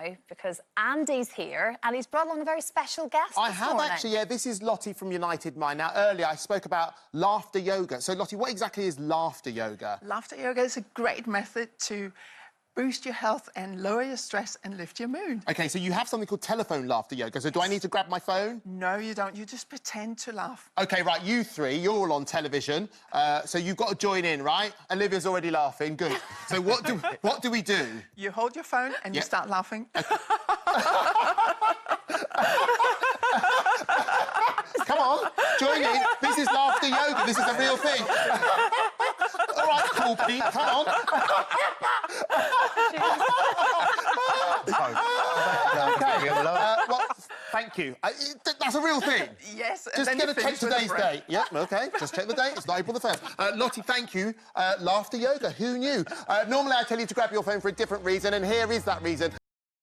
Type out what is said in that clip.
now because Andy's here and he's brought along a very special guest I this have morning. actually, yeah, this is Lotte from UnitedMind. Now, earlier I spoke about laughter yoga. So, Lotte, what exactly is laughter yoga? Laughter yoga is a great method to boost your health and lower your stress and lift your mood. OK, so you have something called telephone laughter yoga. So do I need to grab my phone? No, you don't. You just pretend to laugh. OK, right, you three, you're all on television, so you've got to join in, right? Olivia's already laughing, good. So what do we do? You hold your phone and you start laughing. Come on, join in. This is laughter yoga. This is a real thing. All right, cool, Pete, come on. Well, thank you. That's a real thing. Yes. Just going to check today's date. Yep, OK. Just check the date. It's not April the 1st. Lotte, thank you. Laughter yoga. Who knew? Normally, I tell you to grab your phone for a different reason, and here is that reason.